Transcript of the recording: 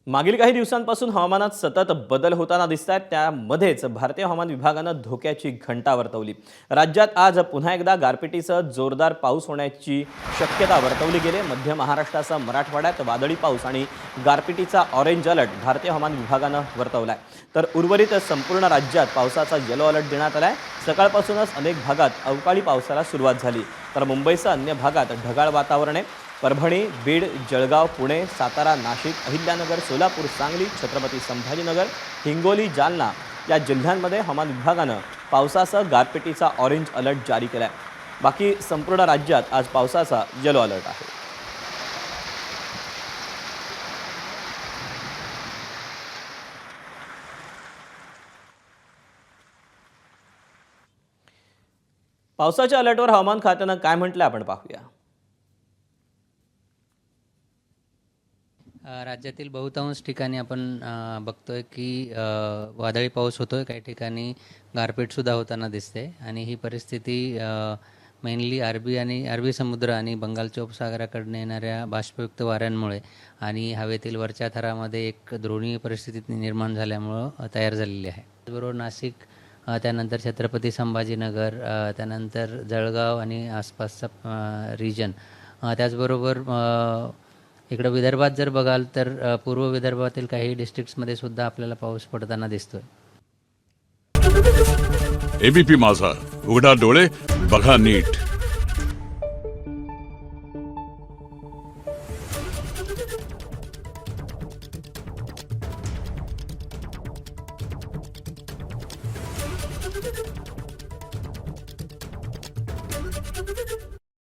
मागील काही दिवसांपासून हवामानात सतत बदल होताना दिसतात। त्यामध्येच भारतीय हवामान विभागानं धोक्याची घंटा वर्तवली। राज्यात आज पुन्हा एकदा गारपिटीसह जोरदार पाऊस होण्याची शक्यता वर्तवली गेली। मध्य महाराष्ट्रासह मराठवाड्यात वादळी पाऊस आणि गारपिटीचा ऑरेंज अलर्ट भारतीय हवामान विभागानं वर्तवलाय, तर उर्वरित संपूर्ण राज्यात पावसाचा येलो अलर्ट देण्यात आलाय। सकाळपासूनच अनेक भागात अवकाळी पावसाला सुरुवात झाली, तर मुंबईसह अन्य भागात ढगाळ वातावरण आहे। परभणी, बीड, जळगाव, पुणे, सातारा, नाशिक, अहिल्यानगर, सोलापूर, सांगली, छत्रपती संभाजीनगर, हिंगोली, जालना या जिल्ह्यांमध्ये हवामान विभागानं पावसासह गारपिटीचा ऑरेंज अलर्ट जारी केलाय। बाकी संपूर्ण राज्यात आज पावसाचा येलो अलर्ट आहे। पावसाच्या अलर्टवर हवामान खात्यानं काय म्हटलं आपण पाहूया। राज्यातील बहुतांश ठिकाणी आपण बघतोय की वादळी पाऊस होतोय, काही ठिकाणी गारपीटसुद्धा होताना दिसते आणि ही परिस्थिती मेनली अरबी समुद्र आणि बंगालच्या उपसागराकडून येणाऱ्या बाष्पयुक्त वाऱ्यांमुळे आणि हवेतील वरच्या थरामध्ये एक ध्रुवीय परिस्थिती निर्माण झाल्यामुळं तयार झालेली आहे। त्याचबरोबर नाशिक, त्यानंतर छत्रपती संभाजीनगर, त्यानंतर जळगाव आणि आसपासचा रिजन, त्याचबरोबर इकडं विदर्भात जर बघाल तर पूर्व विदर्भातील काही डिस्ट्रिक्ट्समध्ये सुद्धा आपल्याला पाऊस पडताना दिसतोय। एबीपी माझा, उघडा डोळे बघा नीट।